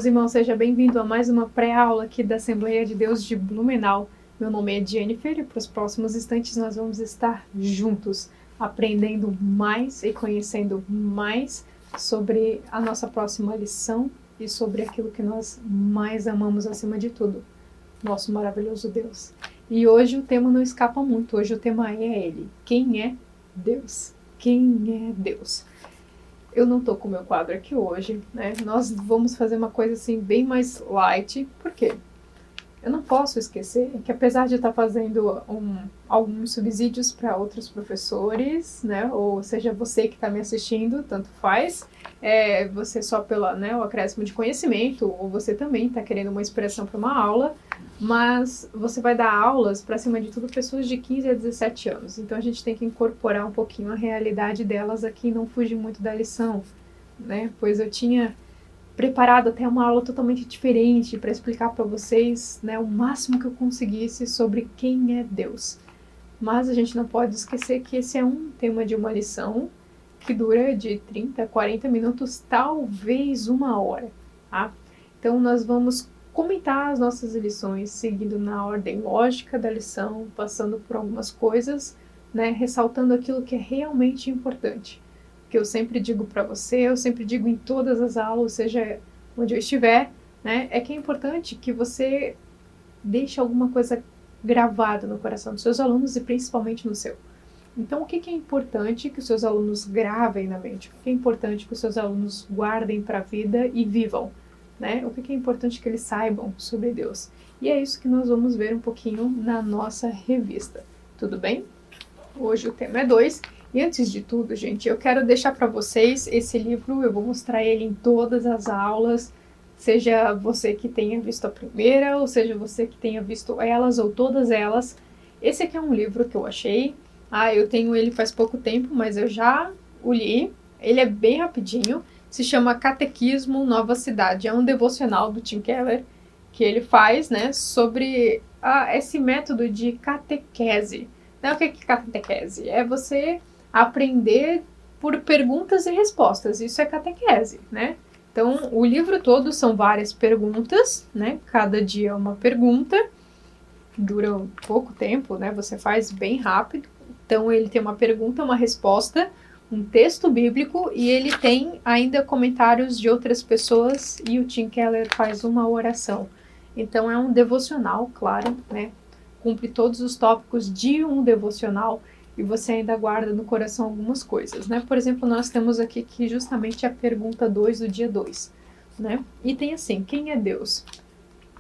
Meus irmãos, seja bem-vindo a mais uma pré-aula aqui da Assembleia de Deus de Blumenau. Meu nome é Jennifer e para os próximos instantes nós vamos estar juntos, aprendendo mais e conhecendo mais sobre a nossa próxima lição e sobre aquilo que nós mais amamos acima de tudo, nosso maravilhoso Deus. E hoje o tema não escapa muito, hoje o tema é Ele. Quem é Deus? Quem é Deus? Eu não tô com o meu quadro aqui hoje, né? Nós vamos fazer uma coisa assim bem mais light. Por quê? Eu não posso esquecer que apesar de estar fazendo alguns subsídios para outros professores, né? Ou seja, você que está me assistindo, tanto faz, você só pela, né, o acréscimo de conhecimento, ou você também está querendo uma inspiração para uma aula, mas você vai dar aulas, para cima de tudo, pessoas de 15 a 17 anos. Então a gente tem que incorporar um pouquinho a realidade delas aqui e não fugir muito da lição, né? Pois eu tinha preparado até uma aula totalmente diferente para explicar para vocês, né, o máximo que eu conseguisse sobre quem é Deus. Mas a gente não pode esquecer que esse é um tema de uma lição que dura de 30 a 40 minutos, talvez uma hora, tá? Então nós vamos comentar as nossas lições seguindo na ordem lógica da lição, passando por algumas coisas, né, ressaltando aquilo que é realmente importante. Que eu sempre digo para você, eu sempre digo em todas as aulas, seja onde eu estiver, né, é que é importante que você deixe alguma coisa gravada no coração dos seus alunos e principalmente no seu. Então, o que é importante que os seus alunos gravem na mente? O que é importante que os seus alunos guardem para a vida e vivam? Né? O que é importante que eles saibam sobre Deus? E é isso que nós vamos ver um pouquinho na nossa revista. Tudo bem? Hoje o tema é 2. E antes de tudo, gente, eu quero deixar para vocês esse livro. Eu vou mostrar ele em todas as aulas, seja você que tenha visto a primeira, ou seja você que tenha visto elas ou todas elas. Esse aqui é um livro que eu achei. Eu tenho ele faz pouco tempo, mas eu já o li. Ele é bem rapidinho. Se chama Catequismo Nova Cidade. É um devocional do Tim Keller que ele faz, né, sobre esse método de catequese. O que é catequese? É você aprender por perguntas e respostas. Isso é catequese, né? Então, o livro todo são várias perguntas, né? Cada dia é uma pergunta. Dura um pouco tempo, né? Você faz bem rápido. Então, ele tem uma pergunta, uma resposta, um texto bíblico e ele tem ainda comentários de outras pessoas e o Tim Keller faz uma oração. Então, é um devocional, claro, né? Cumpre todos os tópicos de um devocional e você ainda guarda no coração algumas coisas, né? Por exemplo, nós temos aqui que justamente a pergunta 2 do dia 2, né? E tem assim, quem é Deus?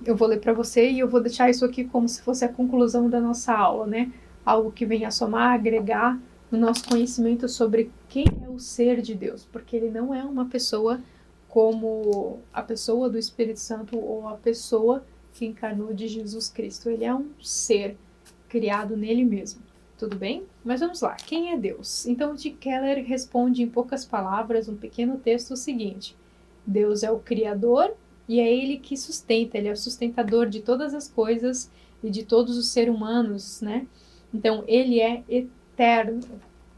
Eu vou ler para você e eu vou deixar isso aqui como se fosse a conclusão da nossa aula, né? Algo que venha a somar, agregar no nosso conhecimento sobre quem é o ser de Deus, porque ele não é uma pessoa como a pessoa do Espírito Santo ou a pessoa que encarnou de Jesus Cristo. Ele é um ser criado nele mesmo. Tudo bem? Mas vamos lá. Quem é Deus? Então, Tim Keller responde em poucas palavras, um pequeno texto, o seguinte. Deus é o Criador e é Ele que sustenta. Ele é o sustentador de todas as coisas e de todos os seres humanos, né? Então, Ele é eterno.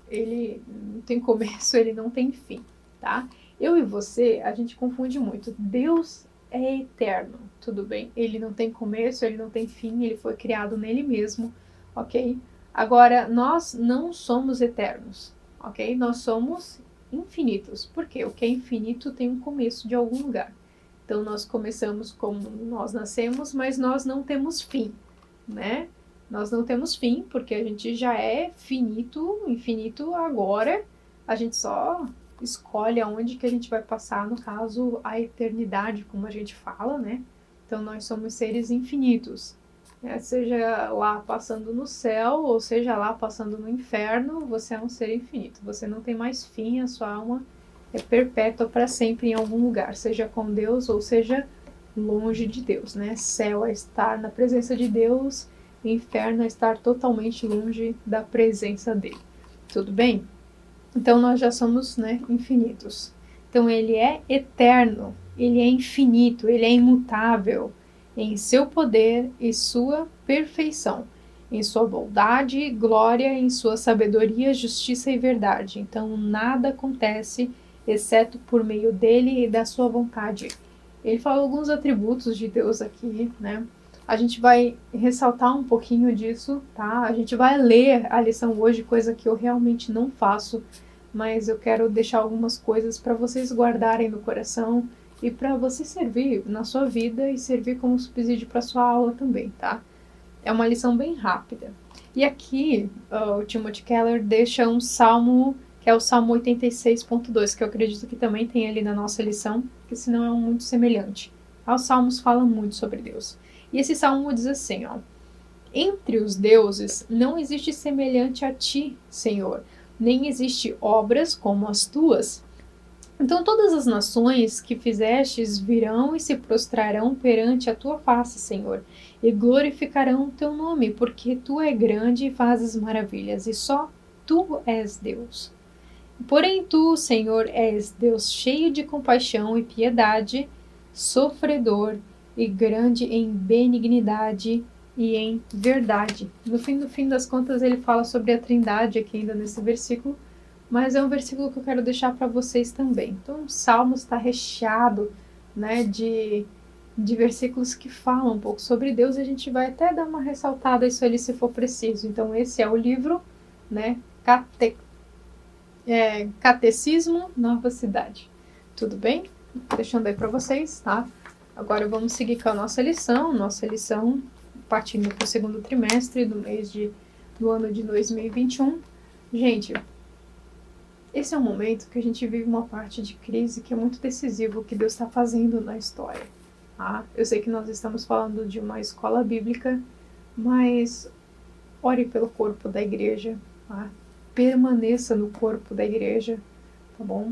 Ele não tem começo, Ele não tem fim, tá? Eu e você, a gente confunde muito. Deus é eterno, tudo bem? Ele não tem começo, Ele não tem fim, Ele foi criado nele mesmo, ok? Agora, nós não somos eternos, ok? Nós somos infinitos. Por quê? O que é infinito tem um começo de algum lugar. Então, nós começamos como nós nascemos, mas nós não temos fim, né? Nós não temos fim, porque a gente já é finito, infinito agora. A gente só escolhe aonde que a gente vai passar, no caso, a eternidade, como a gente fala, né? Então, nós somos seres infinitos. Seja lá passando no céu, ou seja lá passando no inferno, você é um ser infinito. Você não tem mais fim, a sua alma é perpétua para sempre em algum lugar, seja com Deus ou seja longe de Deus, né? Céu é estar na presença de Deus, inferno é estar totalmente longe da presença dele. Tudo bem? Então nós já somos, né, infinitos. Então ele é eterno, ele é infinito, ele é imutável em seu poder e sua perfeição, em sua bondade, glória, em sua sabedoria, justiça e verdade. Então nada acontece exceto por meio dele e da sua vontade. Ele fala alguns atributos de Deus aqui, né? A gente vai ressaltar um pouquinho disso, tá? A gente vai ler a lição hoje, coisa que eu realmente não faço, mas eu quero deixar algumas coisas para vocês guardarem no coração e para você servir na sua vida e servir como subsídio para sua aula também, tá? É uma lição bem rápida. E aqui o Timothy Keller deixa um salmo, que é o Salmo 86.2, que eu acredito que também tem ali na nossa lição, que senão é muito semelhante. Os salmos falam muito sobre Deus. E esse salmo diz assim, ó: entre os deuses não existe semelhante a ti, Senhor, nem existe obras como as tuas. Então todas as nações que fizestes virão e se prostrarão perante a tua face, Senhor, e glorificarão o teu nome, porque tu é grande e fazes maravilhas, e só tu és Deus. Porém tu, Senhor, és Deus cheio de compaixão e piedade, sofredor e grande em benignidade e em verdade. No fim das contas, ele fala sobre a Trindade aqui ainda nesse versículo, mas é um versículo que eu quero deixar para vocês também. Então, o Salmos está recheado, né, de versículos que falam um pouco sobre Deus, e a gente vai até dar uma ressaltada isso ali se for preciso. Então, esse é o livro, né, Catecismo Nova Cidade. Tudo bem? Deixando aí para vocês, tá? Agora vamos seguir com a nossa lição partindo para o segundo trimestre do ano de 2021. Gente, esse é um momento que a gente vive uma parte de crise que é muito decisivo, o que Deus está fazendo na história. Tá? Eu sei que nós estamos falando de uma escola bíblica, mas ore pelo corpo da igreja, tá? Permaneça no corpo da igreja, tá bom?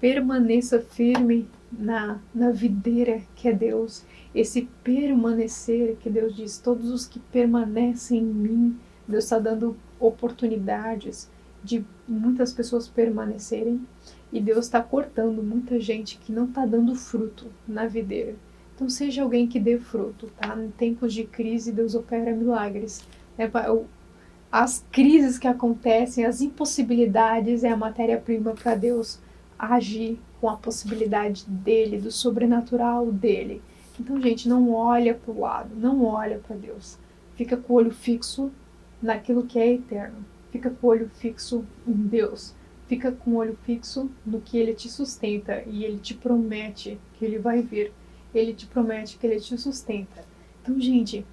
Permaneça firme na videira que é Deus. Esse permanecer que Deus diz, todos os que permanecem em mim, Deus está dando oportunidades de muitas pessoas permanecerem, e Deus está cortando muita gente que não está dando fruto na videira. Então seja alguém que dê fruto, tá? Em tempos de crise, Deus opera milagres. As crises que acontecem, as impossibilidades é a matéria-prima para Deus agir com a possibilidade dele, do sobrenatural dele. Então, gente, não olha para o lado, não olha para Deus. Fica com o olho fixo naquilo que é eterno. Fica com o olho fixo em Deus. Fica com o olho fixo no que Ele te sustenta. E Ele te promete que Ele vai vir. Ele te promete que Ele te sustenta. Então, gente,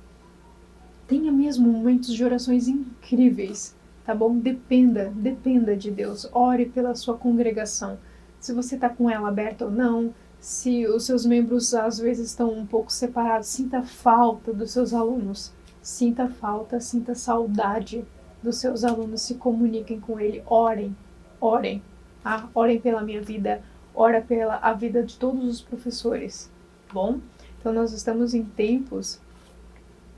tenha mesmo momentos de orações incríveis, tá bom? Dependa de Deus. Ore pela sua congregação. Se você está com ela aberta ou não, se os seus membros às vezes estão um pouco separados, sinta falta dos seus alunos. Sinta falta, sinta saudade dos seus alunos, se comuniquem com ele, orem, tá? Orem pela minha vida, ora pela a vida de todos os professores, bom? Então nós estamos em tempos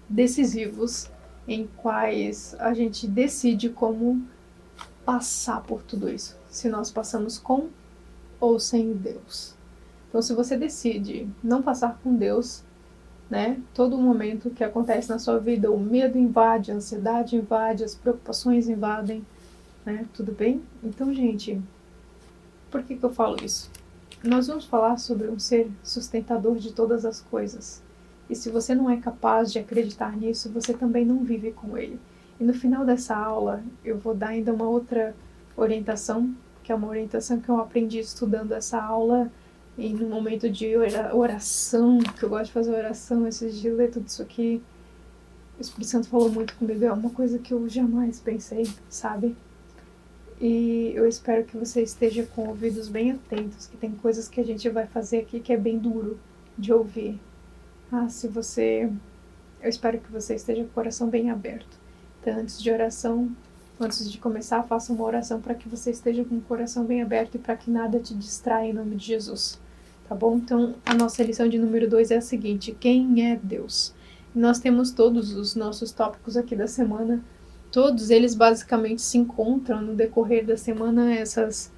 decisivos em quais a gente decide como passar por tudo isso, se nós passamos com ou sem Deus. Então se você decide não passar com Deus, né, todo momento que acontece na sua vida, o medo invade, a ansiedade invade, as preocupações invadem, né, tudo bem? Então, gente, por que eu falo isso? Nós vamos falar sobre um ser sustentador de todas as coisas. E se você não é capaz de acreditar nisso, você também não vive com ele. E no final dessa aula, eu vou dar ainda uma outra orientação, que é uma orientação que eu aprendi estudando essa aula e no momento de oração, que eu gosto de fazer oração, esses dias, ler tudo isso aqui. O Espírito Santo falou muito comigo, é uma coisa que eu jamais pensei, sabe? E eu espero que você esteja com ouvidos bem atentos, que tem coisas que a gente vai fazer aqui que é bem duro de ouvir. Eu espero que você esteja com o coração bem aberto. Então, antes de começar, faça uma oração para que você esteja com o coração bem aberto e para que nada te distraia em nome de Jesus. Tá bom? Então, a nossa lição de número 2 é a seguinte: quem é Deus? Nós temos todos os nossos tópicos aqui da semana. Todos eles basicamente se encontram no decorrer da semana, essas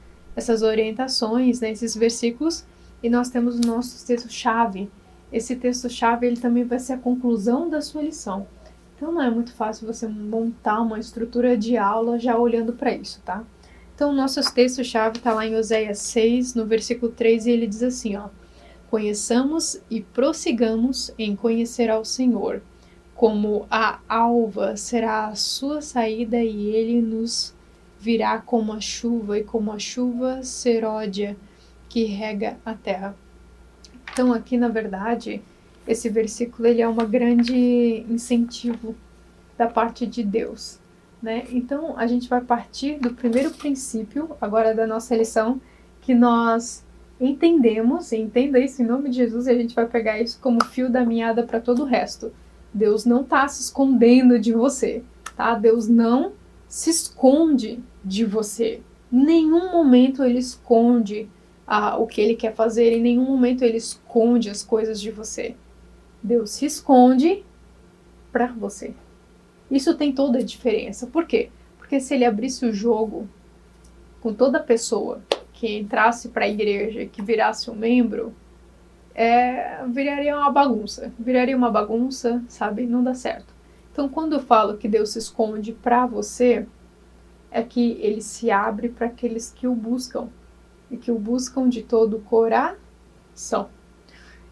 orientações, né, esses versículos. E nós temos o nosso texto-chave. Esse texto-chave ele também vai ser a conclusão da sua lição. Então não é muito fácil você montar uma estrutura de aula já olhando para isso, tá? Então o nosso texto-chave está lá em Oséias 6, no versículo 3, e ele diz assim, ó: Conheçamos e prossigamos em conhecer ao Senhor. Como a alva será a sua saída e ele nos virá como a chuva e como a chuva seródia que rega a terra. Então aqui, na verdade, esse versículo ele é um grande incentivo da parte de Deus, né? Então a gente vai partir do primeiro princípio agora da nossa lição, que nós entendemos, e entenda isso em nome de Jesus, e a gente vai pegar isso como fio da meada para todo o resto. Deus não está se escondendo de você, tá? Deus não se esconde de você. Em nenhum momento ele esconde o que ele quer fazer, em nenhum momento ele esconde as coisas de você. Deus se esconde para você. Isso tem toda a diferença. Por quê? Porque se ele abrisse o jogo com toda pessoa que entrasse para a igreja, que virasse um membro, viraria uma bagunça, sabe? Não dá certo. Então, quando eu falo que Deus se esconde para você, é que ele se abre para aqueles que o buscam, e que o buscam de todo o coração.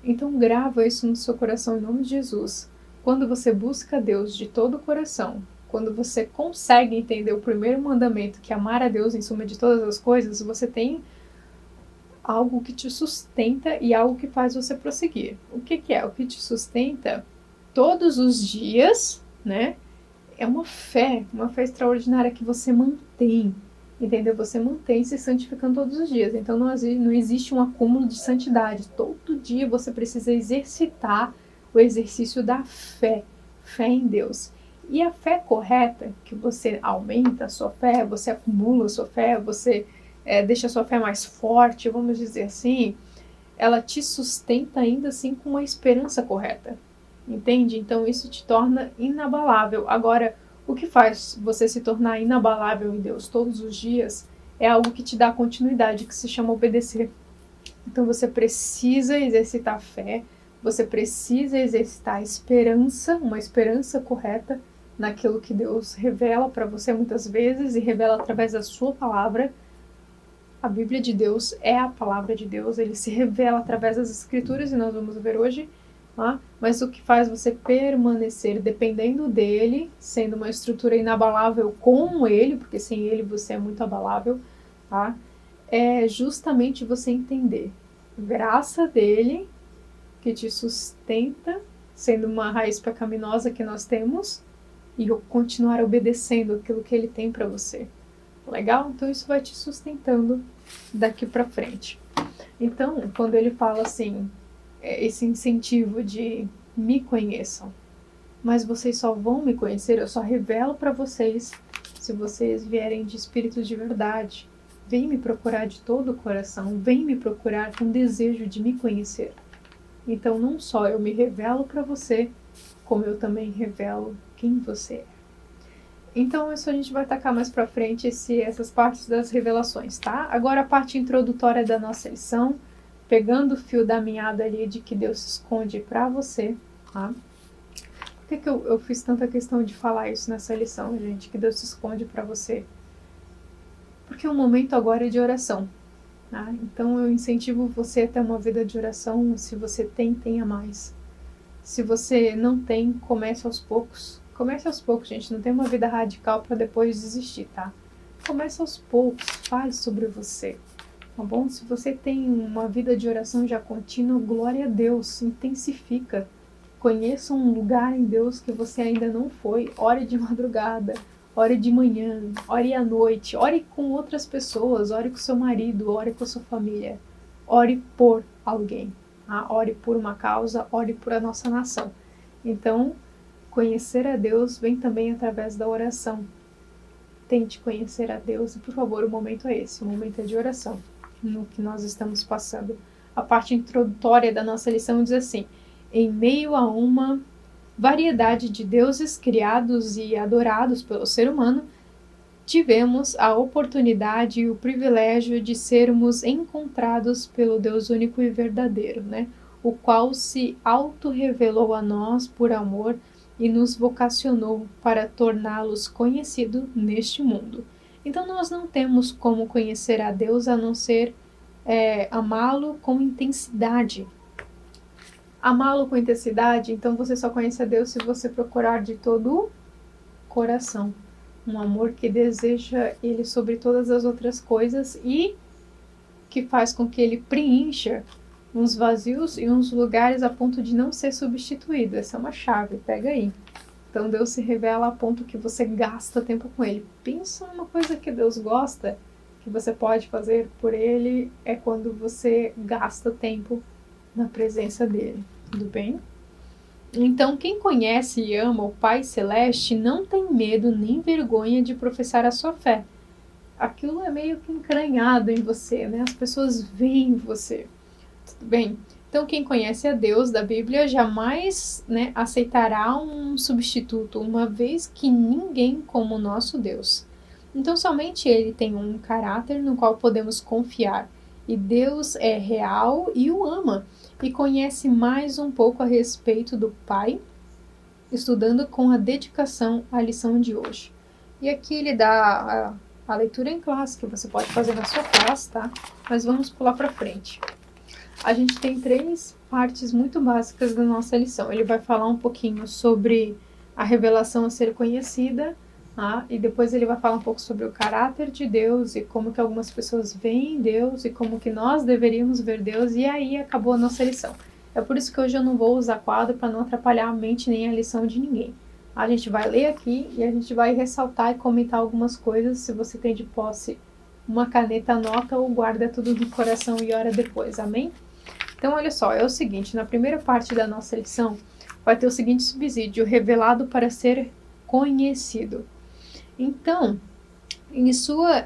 Então, grava isso no seu coração em nome de Jesus. Quando você busca Deus de todo o coração, quando você consegue entender o primeiro mandamento, que é amar a Deus em suma de todas as coisas, você tem algo que te sustenta e algo que faz você prosseguir. O que é? O que te sustenta todos os dias, né? É uma fé extraordinária que você mantém, entendeu? Você mantém se santificando todos os dias. Então não existe um acúmulo de santidade. Todo dia você precisa exercitar o exercício da fé em Deus. E a fé correta, que você aumenta a sua fé, você acumula a sua fé, você deixa a sua fé mais forte, vamos dizer assim, ela te sustenta ainda assim com uma esperança correta, entende? Então isso te torna inabalável. Agora, o que faz você se tornar inabalável em Deus todos os dias é algo que te dá continuidade, que se chama obedecer. Então você precisa exercitar a fé, você precisa exercitar a esperança, uma esperança correta naquilo que Deus revela para você muitas vezes e revela através da sua palavra. A Bíblia de Deus é a palavra de Deus, ele se revela através das Escrituras e nós vamos ver hoje, tá? Mas o que faz você permanecer dependendo dele, sendo uma estrutura inabalável com ele, porque sem ele você é muito abalável, tá? É justamente você entender graça dele que te sustenta, sendo uma raiz pecaminosa que nós temos, e continuar obedecendo aquilo que ele tem para você. Legal? Então isso vai te sustentando daqui para frente. Então, quando ele fala assim, esse incentivo de me conheçam, mas vocês só vão me conhecer, eu só revelo para vocês se vocês vierem de espírito de verdade. Vem me procurar de todo o coração, vem me procurar com desejo de me conhecer. Então não só eu me revelo para você, como eu também revelo quem você é. Então isso a gente vai tacar mais pra frente essas partes das revelações, tá? Agora a parte introdutória da nossa lição, pegando o fio da meada ali de que Deus se esconde pra você, tá? Por que eu fiz tanta questão de falar isso nessa lição, gente? Que Deus se esconde pra você? Porque o momento agora é de oração, tá? Então eu incentivo você a ter uma vida de oração. Se você tem, tenha mais. Se você não tem, comece aos poucos. Comece aos poucos, gente. Não tem uma vida radical para depois desistir, tá? Comece aos poucos. Fale sobre você, tá bom? Se você tem uma vida de oração já contínua, glória a Deus. Intensifica. Conheça um lugar em Deus que você ainda não foi. Ore de madrugada. Ore de manhã. Ore à noite. Ore com outras pessoas. Ore com seu marido. Ore com a sua família. Ore por alguém. Tá? Ore por uma causa. Ore por a nossa nação. Então, conhecer a Deus vem também através da oração. Tente conhecer a Deus e, por favor, o momento é esse, o momento é de oração, no que nós estamos passando. A parte introdutória da nossa lição diz assim: em meio a uma variedade de deuses criados e adorados pelo ser humano, tivemos a oportunidade e o privilégio de sermos encontrados pelo Deus único e verdadeiro, né? O qual se auto-revelou a nós por amor e nos vocacionou para torná-los conhecidos neste mundo. Então nós não temos como conhecer a Deus a não ser amá-lo com intensidade, amá-lo com intensidade, então você só conhece a Deus se você procurar de todo o coração. Um amor que deseja Ele sobre todas as outras coisas e que faz com que Ele preencha uns vazios e uns lugares a ponto de não ser substituído. Essa é uma chave, pega aí. Então Deus se revela a ponto que você gasta tempo com Ele. Pensa numa coisa que Deus gosta, que você pode fazer por Ele, é quando você gasta tempo na presença dEle. Tudo bem? Então, quem conhece e ama o Pai Celeste não tem medo nem vergonha de professar a sua fé. Aquilo é meio que entranhado em você, né? As pessoas veem você. Tudo bem? Então, quem conhece a Deus da Bíblia jamais, né, aceitará um substituto, uma vez que ninguém como o nosso Deus. Então, somente Ele tem um caráter no qual podemos confiar. E Deus é real e o ama. E conhece mais um pouco a respeito do Pai, estudando com a dedicação à lição de hoje. E aqui ele dá a leitura em classe, que você pode fazer na sua classe, tá? Mas vamos pular para frente. A gente tem 3 partes muito básicas da nossa lição. Ele vai falar um pouquinho sobre a revelação a ser conhecida, tá? E depois ele vai falar um pouco sobre o caráter de Deus e como que algumas pessoas veem Deus e como que nós deveríamos ver Deus, e aí acabou a nossa lição. É por isso que hoje eu não vou usar quadro para não atrapalhar a mente nem a lição de ninguém. A gente vai ler aqui e a gente vai ressaltar e comentar algumas coisas. Se você tem de posse uma caneta, anota ou guarda tudo no coração e ora depois, amém? Então, olha só, é o seguinte, na primeira parte da nossa lição, vai ter o seguinte subsídio: revelado para ser conhecido. Então, em sua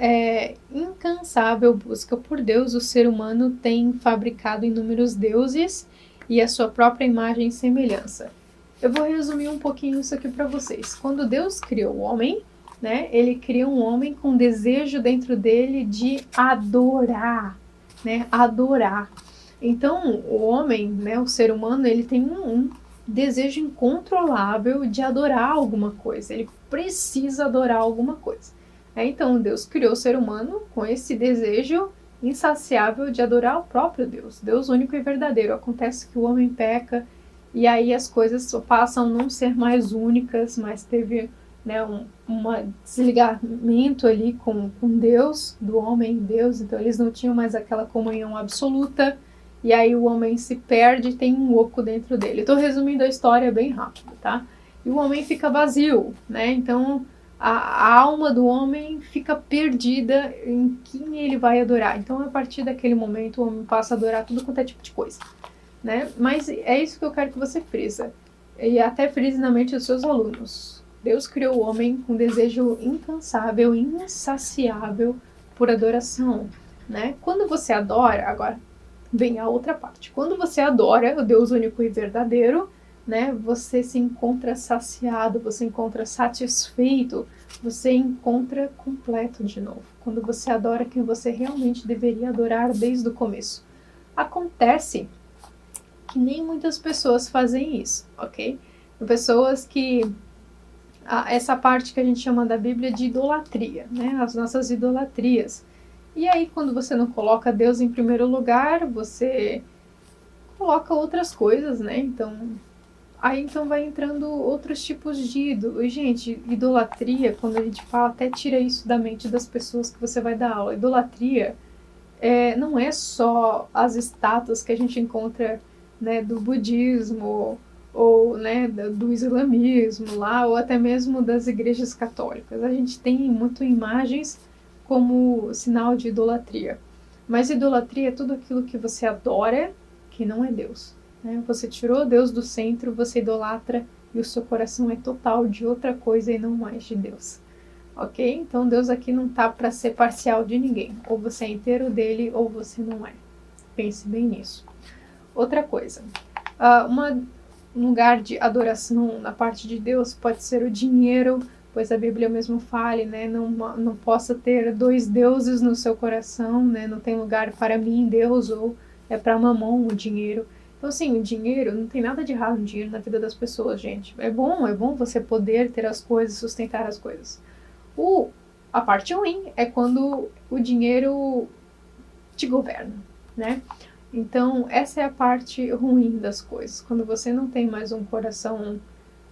incansável busca por Deus, o ser humano tem fabricado inúmeros deuses e a sua própria imagem e semelhança. Eu vou resumir um pouquinho isso aqui para vocês. Quando Deus criou o homem, né, ele cria um homem com desejo dentro dele de adorar, né, adorar. Então, o homem, né, o ser humano, ele tem um desejo incontrolável de adorar alguma coisa. Ele precisa adorar alguma coisa. Então, Deus criou o ser humano com esse desejo insaciável de adorar o próprio Deus, Deus único e verdadeiro. Acontece que o homem peca e aí as coisas passam a não ser mais únicas, mas teve, né, um desligamento ali com Deus, do homem e Deus, então eles não tinham mais aquela comunhão absoluta. E aí o homem se perde e tem um oco dentro dele. Estou resumindo a história bem rápido, tá? E o homem fica vazio, né? Então a alma do homem fica perdida em quem ele vai adorar. Então a partir daquele momento o homem passa a adorar tudo quanto é tipo de coisa, né? Mas é isso que eu quero que você frisa. E até frise na mente dos seus alunos. Deus criou o homem com desejo incansável, insaciável por adoração, né? Quando você adora, agora vem a outra parte. Quando você adora o Deus único e verdadeiro, né, você se encontra saciado, você encontra satisfeito, você encontra completo de novo. Quando você adora quem você realmente deveria adorar desde o começo. Acontece que nem muitas pessoas fazem isso, ok? Pessoas que essa parte que a gente chama da Bíblia de idolatria, né? As nossas idolatrias. E aí, quando você não coloca Deus em primeiro lugar, você coloca outras coisas, né? Então vai entrando outros tipos de ídolo. E, gente, idolatria, quando a gente fala, até tira isso da mente das pessoas que você vai dar aula. Idolatria não é só as estátuas que a gente encontra, né, do budismo ou, né, do islamismo lá, ou até mesmo das igrejas católicas. A gente tem muito imagens como sinal de idolatria. Mas idolatria é tudo aquilo que você adora, que não é Deus, né? Você tirou Deus do centro, você idolatra e o seu coração é total de outra coisa e não mais de Deus. Ok? Então Deus aqui não tá para ser parcial de ninguém. Ou você é inteiro dele ou você não é. Pense bem nisso. Outra coisa. Um lugar de adoração na parte de Deus pode ser o dinheiro, pois a Bíblia mesmo fala, né, não possa ter 2 deuses no seu coração, né, não tem lugar para mim, Deus, ou é para Mamon, o dinheiro. Então, assim, o dinheiro, não tem nada de errado no dinheiro na vida das pessoas, gente. É bom você poder ter as coisas, sustentar as coisas. A parte ruim é quando o dinheiro te governa, né? Então, essa é a parte ruim das coisas. Quando você não tem mais um coração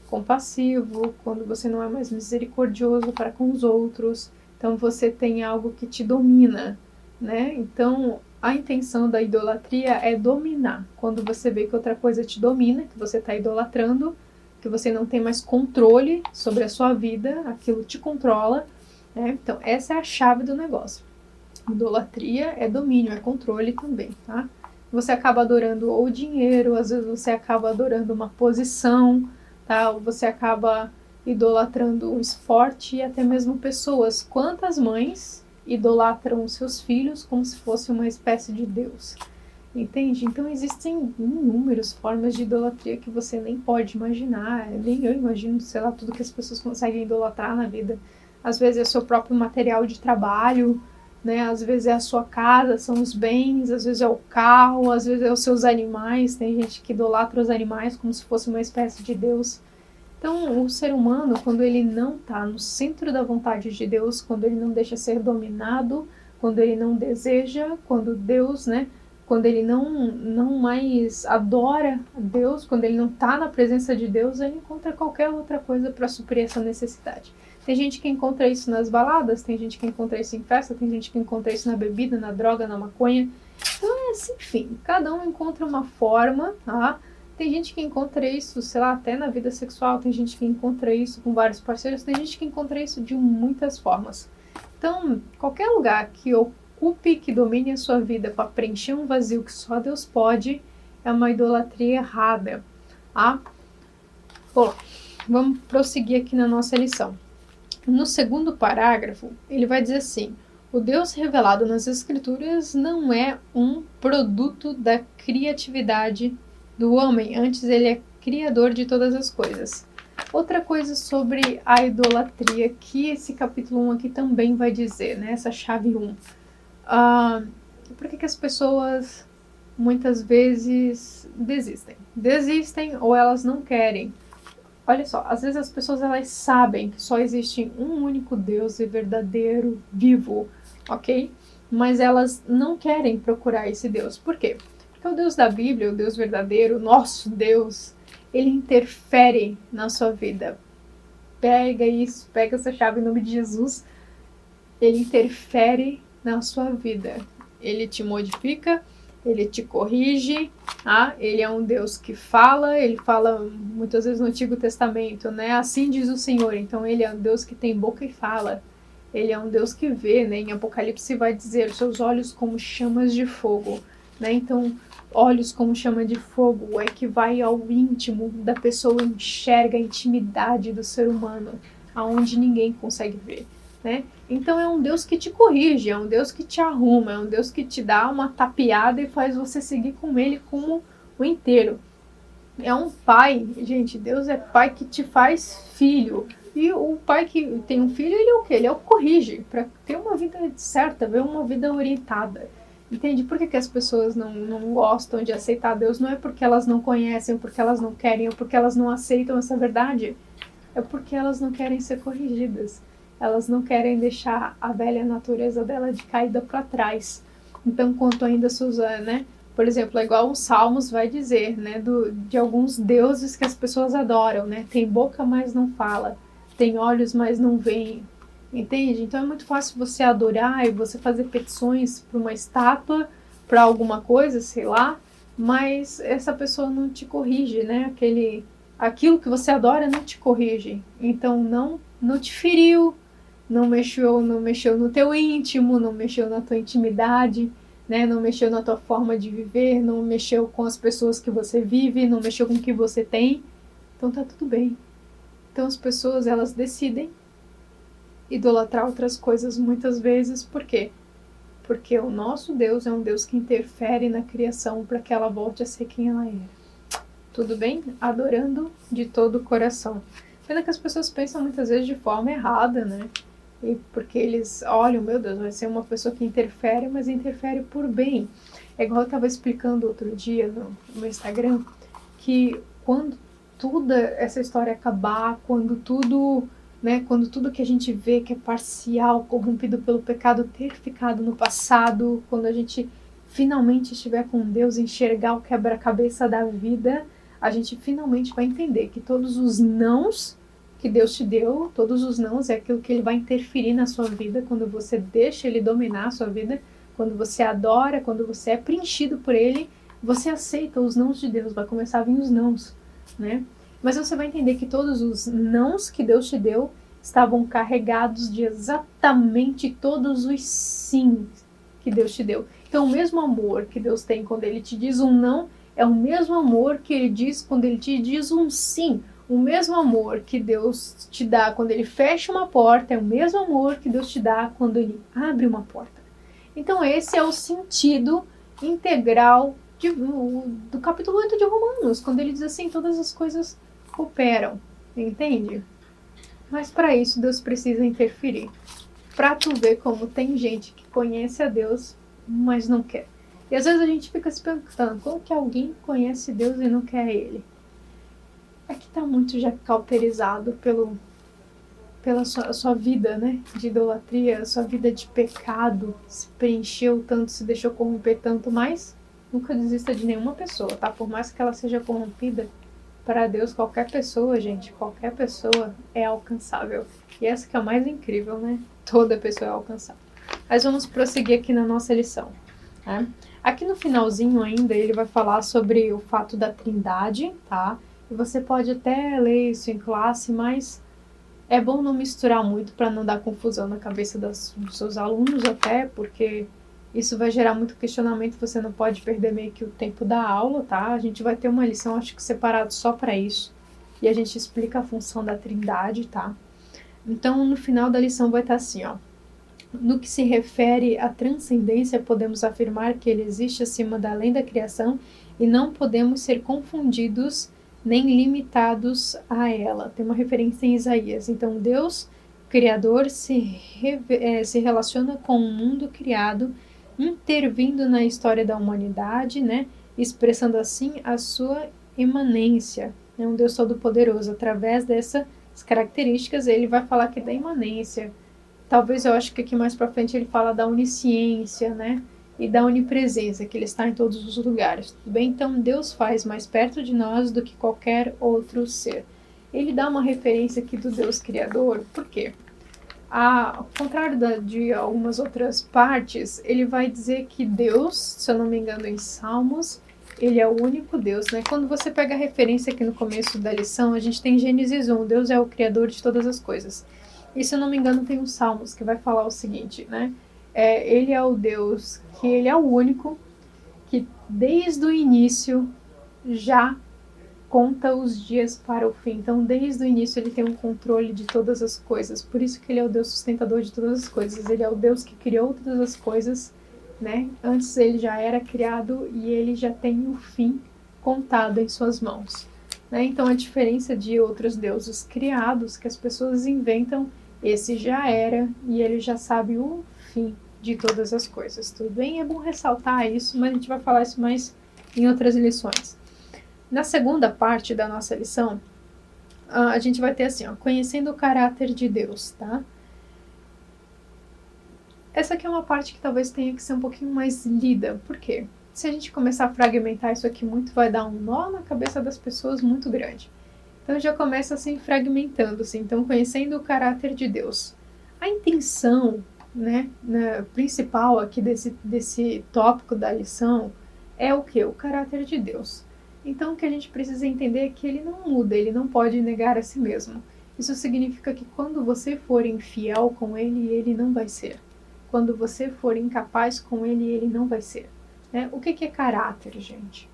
compassivo, quando você não é mais misericordioso para com os outros, então você tem algo que te domina, né? Então, a intenção da idolatria é dominar. Quando você vê que outra coisa te domina, que você está idolatrando, que você não tem mais controle sobre a sua vida, aquilo te controla, né? Então, essa é a chave do negócio. Idolatria é domínio, é controle também, tá? Você acaba adorando ou dinheiro, às vezes você acaba adorando uma posição, tá? Ou você acaba idolatrando um esporte e até mesmo pessoas. Quantas mães idolatram os seus filhos como se fosse uma espécie de Deus? Entende? Então existem inúmeras formas de idolatria que você nem pode imaginar, nem eu imagino, sei lá, tudo que as pessoas conseguem idolatrar na vida. Às vezes é o seu próprio material de trabalho, né? Às vezes é a sua casa, são os bens, às vezes é o carro, às vezes é os seus animais. Tem gente que idolatra os animais como se fosse uma espécie de Deus. Então, o ser humano, quando ele não está no centro da vontade de Deus, quando ele não deixa ser dominado, quando ele não deseja, quando Deus, né? Quando ele não mais adora a Deus, quando ele não está na presença de Deus, ele encontra qualquer outra coisa para suprir essa necessidade. Tem gente que encontra isso nas baladas, tem gente que encontra isso em festa, tem gente que encontra isso na bebida, na droga, na maconha. Então, assim, enfim, cada um encontra uma forma, tá? Tem gente que encontra isso, sei lá, até na vida sexual, tem gente que encontra isso com vários parceiros, tem gente que encontra isso de muitas formas. Então, qualquer lugar que ocupe, que domine a sua vida para preencher um vazio que só Deus pode, é uma idolatria errada, tá? Bom, vamos prosseguir aqui na nossa lição. No segundo parágrafo, ele vai dizer assim: o Deus revelado nas Escrituras não é um produto da criatividade do homem, antes ele é criador de todas as coisas. Outra coisa sobre a idolatria que esse capítulo 1 aqui também vai dizer, né? Essa chave 1. Por que as pessoas muitas vezes desistem? Desistem ou elas não querem. Olha só, às vezes as pessoas elas sabem que só existe um único Deus e verdadeiro, vivo, ok? Mas elas não querem procurar esse Deus. Por quê? Porque o Deus da Bíblia, o Deus verdadeiro, o nosso Deus, ele interfere na sua vida. Pega isso, pega essa chave em nome de Jesus. Ele interfere na sua vida. Ele te modifica, ele te corrige, tá? Ele é um Deus que fala, ele fala muitas vezes no Antigo Testamento, né? Assim diz o Senhor. Então ele é um Deus que tem boca e fala. Ele é um Deus que vê, né? Em Apocalipse vai dizer, seus olhos como chamas de fogo, né? Então, olhos como chama de fogo é que vai ao íntimo da pessoa, enxerga a intimidade do ser humano, aonde ninguém consegue ver, né? Então é um Deus que te corrige, é um Deus que te arruma, é um Deus que te dá uma tapeada e faz você seguir com ele como o inteiro. É um pai, gente, Deus é pai que te faz filho. E o pai que tem um filho, ele é o quê? Ele é o corrige, para ter uma vida certa, ver uma vida orientada. Entende? Por que as pessoas não gostam de aceitar Deus? Não é porque elas não conhecem, porque elas não querem, ou porque elas não aceitam essa verdade. É porque elas não querem ser corrigidas. Elas não querem deixar a velha natureza dela de caída para trás. Então, quanto ainda Suzana, né? Por exemplo, é igual os Salmos vai dizer, né? De alguns deuses que as pessoas adoram, né? Tem boca, mas não fala. Tem olhos, mas não veem. Entende? Então é muito fácil você adorar e você fazer petições para uma estátua, para alguma coisa, sei lá, mas essa pessoa não te corrige, né? Aquilo que você adora não te corrige. Então não te feriu, não mexeu no teu íntimo, não mexeu na tua intimidade, né? Não mexeu na tua forma de viver, não mexeu com as pessoas que você vive, não mexeu com o que você tem. Então tá tudo bem. Então as pessoas, elas decidem idolatrar outras coisas muitas vezes. Por quê? Porque o nosso Deus é um Deus que interfere na criação para que ela volte a ser quem ela era. Tudo bem? Adorando de todo o coração. Pena que as pessoas pensam muitas vezes de forma errada, né? E porque eles olham, meu Deus, vai ser uma pessoa que interfere, mas interfere por bem. É igual eu estava explicando outro dia no meu Instagram, que quando toda essa história acabar, quando tudo que a gente vê que é parcial, corrompido pelo pecado, ter ficado no passado, quando a gente finalmente estiver com Deus, enxergar o quebra-cabeça da vida, a gente finalmente vai entender que todos os nãos que Deus te deu, todos os nãos é aquilo que Ele vai interferir na sua vida quando você deixa Ele dominar a sua vida, quando você adora, quando você é preenchido por Ele, você aceita os nãos de Deus, vai começar a vir os nãos, né? Mas você vai entender que todos os nãos que Deus te deu estavam carregados de exatamente todos os sim que Deus te deu. Então, o mesmo amor que Deus tem quando Ele te diz um não, é o mesmo amor que Ele diz quando Ele te diz um sim. O mesmo amor que Deus te dá quando Ele fecha uma porta, é o mesmo amor que Deus te dá quando Ele abre uma porta. Então, esse é o sentido integral do capítulo 8 de Romanos, quando ele diz assim, todas as coisas cooperam, entende? Mas para isso Deus precisa interferir. Para tu ver como tem gente que conhece a Deus, mas não quer. E às vezes a gente fica se perguntando, como que alguém conhece Deus e não quer Ele? É que está muito já cauterizado pela sua vida, né, de idolatria, sua vida de pecado, se preencheu tanto, se deixou corromper tanto, mas nunca desista de nenhuma pessoa, tá? Por mais que ela seja corrompida, para Deus qualquer pessoa, gente, qualquer pessoa é alcançável. E essa que é a mais incrível, né? Toda pessoa é alcançável. Mas vamos prosseguir aqui na nossa lição, né? Aqui no finalzinho ainda, ele vai falar sobre o fato da Trindade, tá? E você pode até ler isso em classe, mas é bom não misturar muito para não dar confusão na cabeça dos seus alunos até, porque isso vai gerar muito questionamento, você não pode perder meio que o tempo da aula, tá? A gente vai ter uma lição, acho que separado só para isso, e a gente explica a função da Trindade, tá? Então, no final da lição vai estar assim, ó. No que se refere à transcendência, podemos afirmar que ele existe acima da além da criação e não podemos ser confundidos nem limitados a ela. Tem uma referência em Isaías. Então, Deus, Criador, se relaciona com o mundo criado, intervindo na história da humanidade, né? Expressando assim a sua imanência. É um Deus todo-poderoso. Através dessas características, ele vai falar aqui da imanência. Talvez eu acho que aqui mais para frente ele fala da onisciência, né? E da onipresença, que ele está em todos os lugares. Tudo bem? Então, Deus faz mais perto de nós do que qualquer outro ser. Ele dá uma referência aqui do Deus Criador, por quê? Ao contrário de algumas outras partes, ele vai dizer que Deus, se eu não me engano em Salmos, ele é o único Deus, né? Quando você pega a referência aqui no começo da lição, a gente tem Gênesis 1, Deus é o Criador de todas as coisas. E se eu não me engano tem um Salmos que vai falar o seguinte, né? Ele é o Deus que ele é o único que desde o início já conta os dias para o fim. Então, desde o início ele tem um controle de todas as coisas. Por isso que ele é o Deus sustentador de todas as coisas. Ele é o Deus que criou todas as coisas, né? Antes ele já era criado e ele já tem o fim contado em suas mãos, né? Então, a diferença de outros deuses criados que as pessoas inventam, esse já era e ele já sabe o fim de todas as coisas. Tudo bem? É bom ressaltar isso, mas a gente vai falar isso mais em outras lições. Na segunda parte da nossa lição, a gente vai ter assim, ó, conhecendo o caráter de Deus, tá? Essa aqui é uma parte que talvez tenha que ser um pouquinho mais lida. Por quê? Se a gente começar a fragmentar isso aqui muito, vai dar um nó na cabeça das pessoas muito grande. Então já começa assim fragmentando-se. Então, conhecendo o caráter de Deus. A intenção, né, principal aqui desse tópico da lição é o quê? O caráter de Deus. Então, o que a gente precisa entender é que ele não muda, ele não pode negar a si mesmo. Isso significa que quando você for infiel com ele, ele não vai ser. Quando você for incapaz com ele, ele não vai ser. Né? O que é caráter, gente?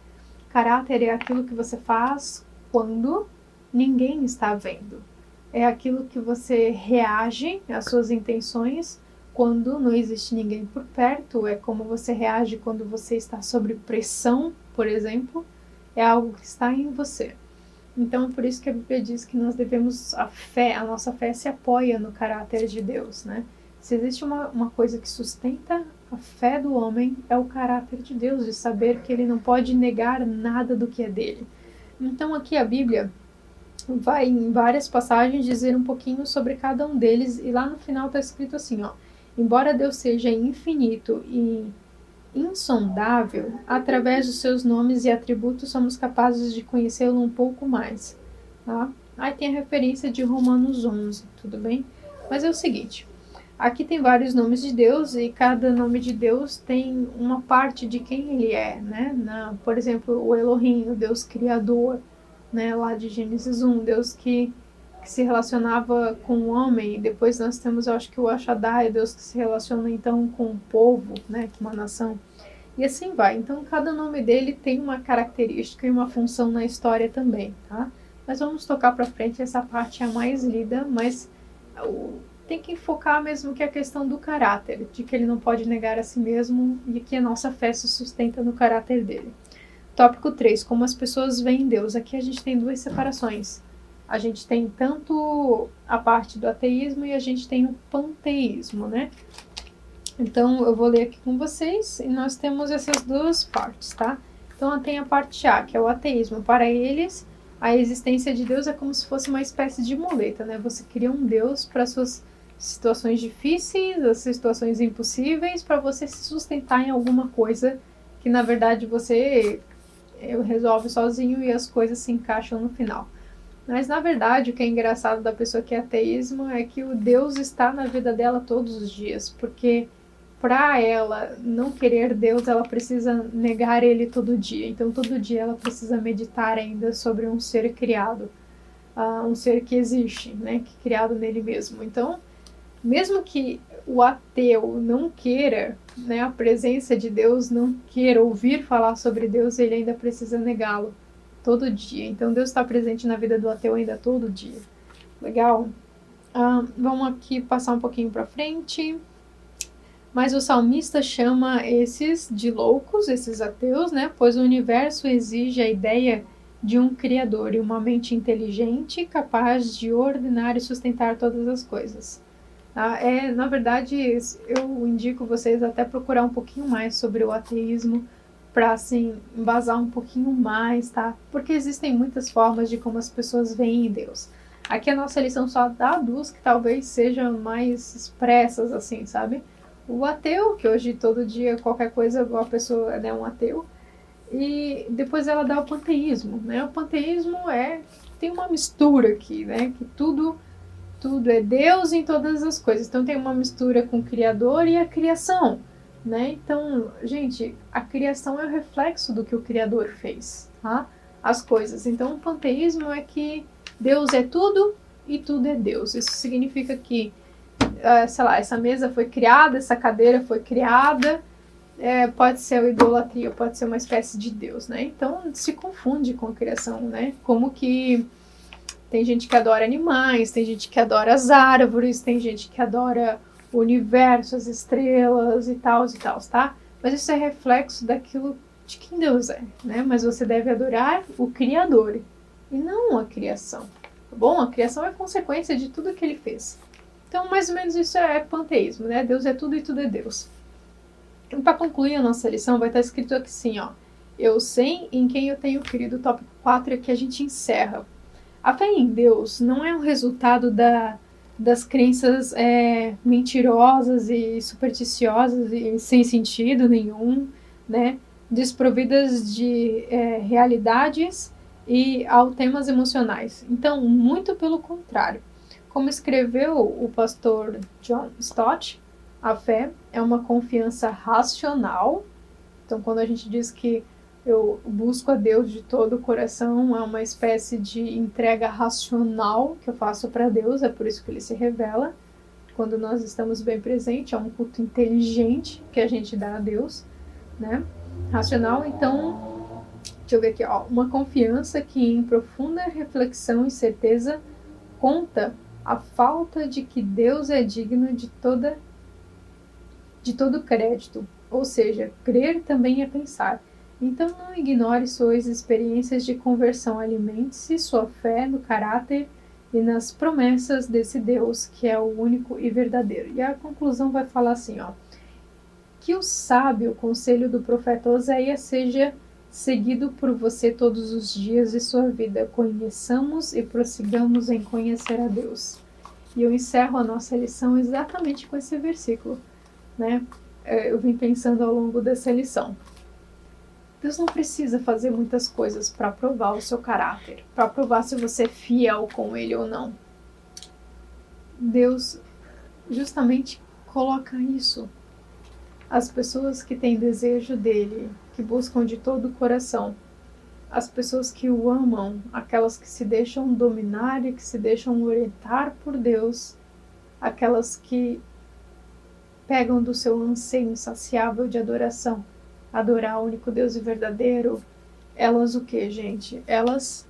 Caráter é aquilo que você faz quando ninguém está vendo. É aquilo que você reage às suas intenções quando não existe ninguém por perto. É como você reage quando você está sob pressão, por exemplo. É algo que está em você. Então, por isso que a Bíblia diz que nós devemos, a nossa fé se apoia no caráter de Deus, né? Se existe uma coisa que sustenta a fé do homem, é o caráter de Deus, de saber que ele não pode negar nada do que é dele. Então, aqui a Bíblia vai em várias passagens dizer um pouquinho sobre cada um deles, e lá no final está escrito assim, ó, embora Deus seja infinito e insondável, através dos seus nomes e atributos somos capazes de conhecê-lo um pouco mais. Tá? Aí tem a referência de Romanos 11, tudo bem? Mas é o seguinte, aqui tem vários nomes de Deus e cada nome de Deus tem uma parte de quem ele é, né? Por exemplo, o Elohim, o Deus Criador, né? Lá de Gênesis 1, Deus que se relacionava com o homem, e depois nós temos, eu acho que o Ashadai, Deus que se relaciona então com o povo, né, com uma nação, e assim vai. Então cada nome dele tem uma característica e uma função na história também, tá? Mas vamos tocar para frente, essa parte é a mais lida, mas tem que focar mesmo que a questão do caráter, de que ele não pode negar a si mesmo e que a nossa fé se sustenta no caráter dele. Tópico 3, como as pessoas veem Deus. Aqui a gente tem duas separações. A gente tem tanto a parte do ateísmo e a gente tem o panteísmo, né? Então, eu vou ler aqui com vocês e nós temos essas duas partes, tá? Então, tem a parte A, que é o ateísmo. Para eles, a existência de Deus é como se fosse uma espécie de muleta, né? Você cria um Deus para suas situações difíceis, as situações impossíveis, para você se sustentar em alguma coisa que, na verdade, você resolve sozinho e as coisas se encaixam no final. Mas, na verdade, o que é engraçado da pessoa que é ateísmo é que o Deus está na vida dela todos os dias, porque para ela não querer Deus, ela precisa negar ele todo dia. Então, todo dia ela precisa meditar ainda sobre um ser criado, um ser que existe, né, que é criado nele mesmo. Então, mesmo que o ateu não queira, né, a presença de Deus, não queira ouvir falar sobre Deus, ele ainda precisa negá-lo todo dia. Então Deus está presente na vida do ateu ainda todo dia. Legal? Vamos aqui passar um pouquinho para frente. Mas o salmista chama esses de loucos, esses ateus, né? Pois o universo exige a ideia de um criador e uma mente inteligente capaz de ordenar e sustentar todas as coisas. Na verdade, eu indico vocês até procurar um pouquinho mais sobre o ateísmo, para assim, embasar um pouquinho mais, tá? Porque existem muitas formas de como as pessoas veem Deus. Aqui a nossa lição só dá duas que talvez sejam mais expressas, assim, sabe? O ateu, que hoje todo dia qualquer coisa a pessoa é um ateu, e depois ela dá o panteísmo, né? O panteísmo tem uma mistura aqui, né? Que tudo é Deus em todas as coisas. Então tem uma mistura com o Criador e a criação, né? Então, gente, a criação é o reflexo do que o Criador fez, tá? As coisas. Então, o panteísmo é que Deus é tudo e tudo é Deus. Isso significa que, sei lá, essa mesa foi criada, essa cadeira foi criada, pode ser uma idolatria, pode ser uma espécie de Deus, né? Então, se confunde com a criação, né? Como que tem gente que adora animais, tem gente que adora as árvores, tem gente que adora o universo, as estrelas e tal, tá? Mas isso é reflexo daquilo de quem Deus é, né? Mas você deve adorar o Criador e não a criação, tá bom? A criação é consequência de tudo que ele fez. Então, mais ou menos isso é panteísmo, né? Deus é tudo e tudo é Deus. Então, para concluir a nossa lição, vai estar escrito aqui assim, ó. Eu sei em quem eu tenho crido, o tópico 4, é que a gente encerra. A fé em Deus não é um resultado das crenças mentirosas e supersticiosas e sem sentido nenhum, né? Desprovidas de realidades e temas emocionais. Então, muito pelo contrário. Como escreveu o pastor John Stott, a fé é uma confiança racional. Então, quando a gente diz que eu busco a Deus de todo o coração, é uma espécie de entrega racional que eu faço para Deus, é por isso que ele se revela. Quando nós estamos bem presentes, é um culto inteligente que a gente dá a Deus, né? Racional, então, deixa eu ver aqui, ó, uma confiança que em profunda reflexão e certeza conta a falta de que Deus é digno de todo crédito, ou seja, crer também é pensar. Então não ignore suas experiências de conversão, alimente-se sua fé no caráter e nas promessas desse Deus, que é o único e verdadeiro. E a conclusão vai falar assim, ó, que o sábio conselho do profeta Oséias seja seguido por você todos os dias de sua vida. Conheçamos e prossigamos em conhecer a Deus. E eu encerro a nossa lição exatamente com esse versículo, né? eu vim pensando ao longo dessa lição. Deus não precisa fazer muitas coisas para provar o seu caráter, para provar se você é fiel com Ele ou não. Deus justamente coloca isso. As pessoas que têm desejo dele, que buscam de todo o coração, as pessoas que o amam, aquelas que se deixam dominar e que se deixam orientar por Deus, aquelas que pegam do seu anseio insaciável de adoração, adorar o único Deus e verdadeiro, elas o que, gente? Elas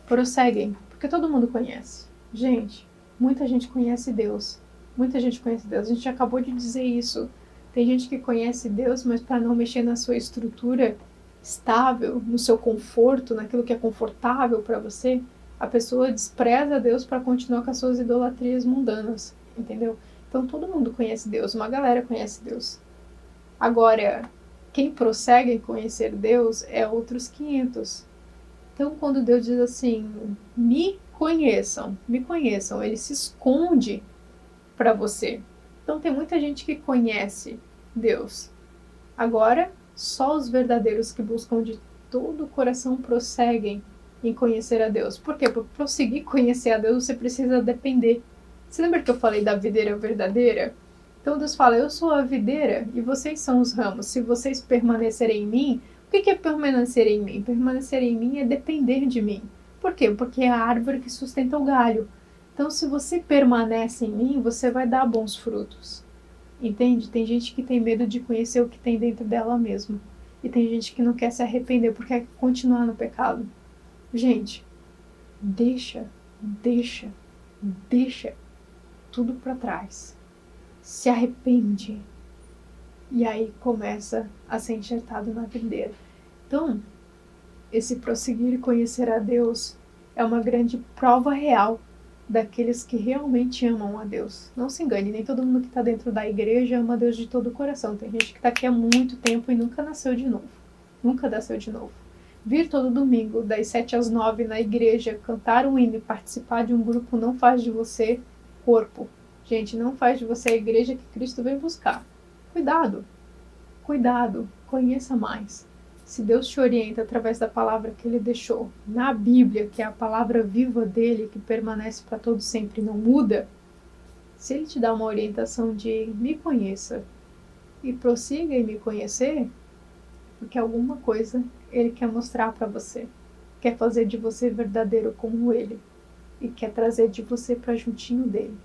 prosseguem, porque todo mundo conhece. Gente, muita gente conhece Deus. Muita gente conhece Deus. A gente acabou de dizer isso. Tem gente que conhece Deus, mas para não mexer na sua estrutura estável, no seu conforto, naquilo que é confortável para você, a pessoa despreza Deus para continuar com as suas idolatrias mundanas, entendeu? Então todo mundo conhece Deus, uma galera conhece Deus. Agora, quem prossegue em conhecer Deus é outros 500. Então quando Deus diz assim, me conheçam, ele se esconde para você. Então tem muita gente que conhece Deus. Agora, só os verdadeiros que buscam de todo o coração prosseguem em conhecer a Deus. Por quê? Para prosseguir conhecer a Deus, você precisa depender. Você lembra que eu falei da videira verdadeira? Então Deus fala, eu sou a videira e vocês são os ramos. Se vocês permanecerem em mim, o que é permanecer em mim? Permanecer em mim é depender de mim. Por quê? Porque é a árvore que sustenta o galho. Então, se você permanece em mim, você vai dar bons frutos. Entende? Tem gente que tem medo de conhecer o que tem dentro dela mesma. E tem gente que não quer se arrepender porque quer continuar no pecado. Gente, deixa tudo para trás. Se arrepende. E aí começa a ser enxertado na videira. Então, esse prosseguir e conhecer a Deus é uma grande prova real daqueles que realmente amam a Deus. Não se engane, nem todo mundo que está dentro da igreja ama a Deus de todo o coração. Tem gente que está aqui há muito tempo e nunca nasceu de novo. Nunca nasceu de novo. Vir todo domingo, das 7 às 9 na igreja, cantar um hino e participar de um grupo não faz de você corpo. Gente, não faz de você a igreja que Cristo veio buscar. Cuidado, conheça mais. Se Deus te orienta através da palavra que Ele deixou na Bíblia, que é a palavra viva dEle, que permanece para todo sempre e não muda, se Ele te dá uma orientação de me conheça e prossiga em me conhecer, porque alguma coisa Ele quer mostrar para você, quer fazer de você verdadeiro como Ele e quer trazer de você para juntinho dEle.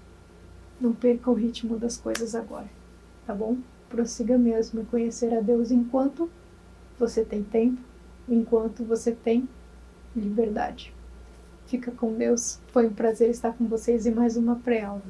Não perca o ritmo das coisas agora, tá bom? Prossiga mesmo em conhecer a Deus enquanto você tem tempo, enquanto você tem liberdade. Fica com Deus. Foi um prazer estar com vocês em mais uma pré-aula.